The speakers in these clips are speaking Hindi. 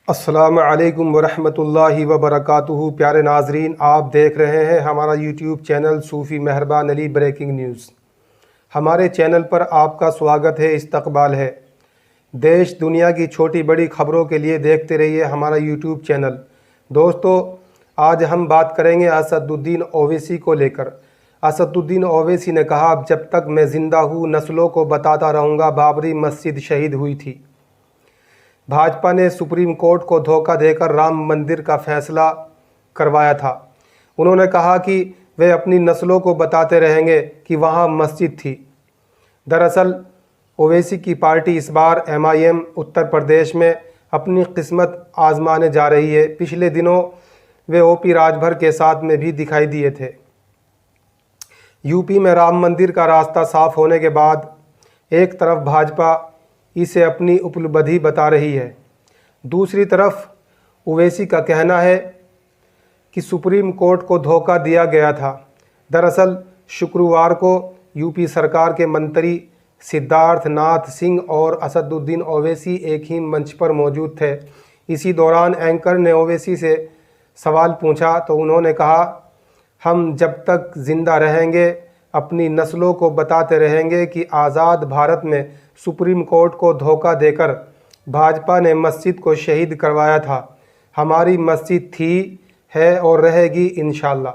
अस्सलामु अलैकुम वरहमतुल्लाहि वबरकातुहू। प्यारे नाजरीन, आप देख रहे हैं हमारा यूट्यूब चैनल सूफ़ी मेहरबान अली ब्रेकिंग न्यूज़। हमारे चैनल पर आपका स्वागत है, इस्तकबाल है। देश दुनिया की छोटी बड़ी ख़बरों के लिए देखते रहिए हमारा यूट्यूब चैनल। दोस्तों, आज हम बात करेंगे असदुद्दीन ओवैसी को लेकर। असदुद्दीन ओवैसी ने कहा, अब जब तक मैं ज़िंदा हूँ नस्लों को बताता रहूँगा बाबरी मस्जिद शहीद हुई थी। भाजपा ने सुप्रीम कोर्ट को धोखा देकर राम मंदिर का फैसला करवाया था। उन्होंने कहा कि वे अपनी नस्लों को बताते रहेंगे कि वहाँ मस्जिद थी। दरअसल ओवैसी की पार्टी इस बार MIM उत्तर प्रदेश में अपनी किस्मत आजमाने जा रही है। पिछले दिनों वे OP राजभर के साथ में भी दिखाई दिए थे। यूपी में राम मंदिर का रास्ता साफ होने के बाद एक तरफ भाजपा इसे अपनी उपलब्धि बता रही है, दूसरी तरफ ओवैसी का कहना है कि सुप्रीम कोर्ट को धोखा दिया गया था। दरअसल शुक्रवार को यूपी सरकार के मंत्री सिद्धार्थ नाथ सिंह और असदुद्दीन ओवैसी एक ही मंच पर मौजूद थे। इसी दौरान एंकर ने ओवैसी से सवाल पूछा तो उन्होंने कहा, हम जब तक ज़िंदा रहेंगे अपनी नस्लों को बताते रहेंगे कि आज़ाद भारत में सुप्रीम कोर्ट को धोखा देकर भाजपा ने मस्जिद को शहीद करवाया था। हमारी मस्जिद थी, है और रहेगी इंशाअल्लाह।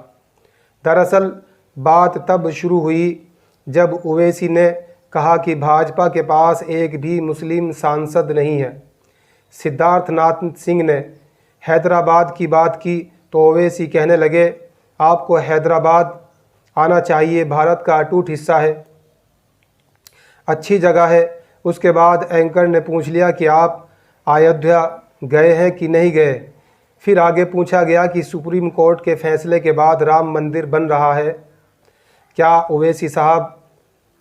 दरअसल बात तब शुरू हुई जब ओवैसी ने कहा कि भाजपा के पास एक भी मुस्लिम सांसद नहीं है। सिद्धार्थ नाथ सिंह ने हैदराबाद की बात की तो ओवैसी कहने लगे, आपको हैदराबाद आना चाहिए, भारत का अटूट हिस्सा है, अच्छी जगह है। उसके बाद एंकर ने पूछ लिया कि आप अयोध्या गए हैं कि नहीं गए। फिर आगे पूछा गया कि सुप्रीम कोर्ट के फैसले के बाद राम मंदिर बन रहा है, क्या ओवैसी साहब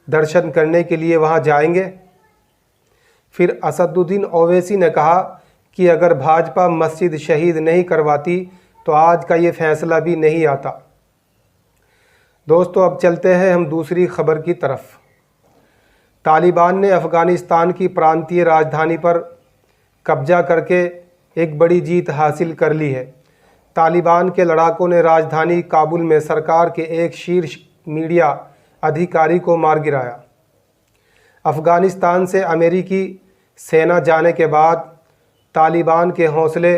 दर्शन करने के लिए वहां जाएंगे? फिर असदुद्दीन ओवैसी ने कहा कि अगर भाजपा मस्जिद शहीद नहीं करवाती तो आज का ये फैसला भी नहीं आता। दोस्तों, अब चलते हैं हम दूसरी खबर की तरफ। तालिबान ने अफ़गानिस्तान की प्रांतीय राजधानी पर कब्जा करके एक बड़ी जीत हासिल कर ली है। तालिबान के लड़ाकों ने राजधानी काबुल में सरकार के एक शीर्ष मीडिया अधिकारी को मार गिराया। अफ़गानिस्तान से अमेरिकी सेना जाने के बाद तालिबान के हौसले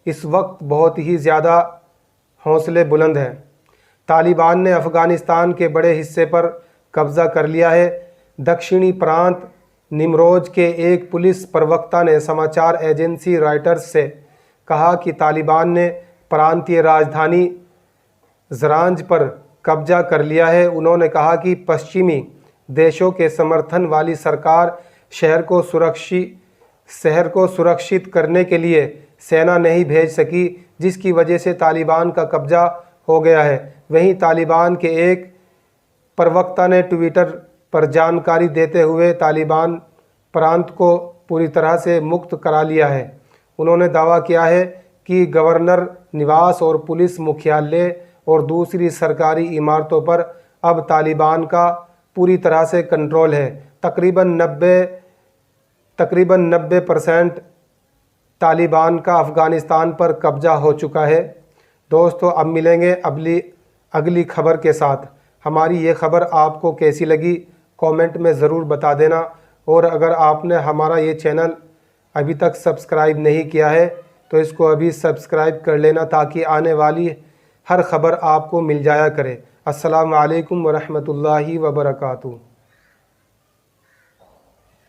इस वक्त बहुत ही ज़्यादा हौसले बुलंद हैं। तालिबान ने अफ़गानिस्तान के बड़े हिस्से पर कब्ज़ा कर लिया है। दक्षिणी प्रांत निमरोज के एक पुलिस प्रवक्ता ने समाचार एजेंसी रॉयटर्स से कहा कि तालिबान ने प्रांतीय राजधानी ज़रांज पर कब्जा कर लिया है। उन्होंने कहा कि पश्चिमी देशों के समर्थन वाली सरकार शहर को सुरक्षित करने के लिए सेना नहीं भेज सकी, जिसकी वजह से तालिबान का कब्जा हो गया है। वहीं तालिबान के एक प्रवक्ता ने ट्विटर पर जानकारी देते हुए तालिबान प्रांत को पूरी तरह से मुक्त करा लिया है। उन्होंने दावा किया है कि गवर्नर निवास और पुलिस मुख्यालय और दूसरी सरकारी इमारतों पर अब तालिबान का पूरी तरह से कंट्रोल है। तकरीबन 90% तालिबान का अफ़गानिस्तान पर कब्जा हो चुका है। दोस्तों, अब मिलेंगे अगली खबर के साथ। हमारी ये खबर आपको कैसी लगी कमेंट में ज़रूर बता देना, और अगर आपने हमारा ये चैनल अभी तक सब्सक्राइब नहीं किया है तो इसको अभी सब्सक्राइब कर लेना ताकि आने वाली हर खबर आपको मिल जाया करे। अस्सलामु अलैकुम वरहमतुल्लाहि वबरकातुहू।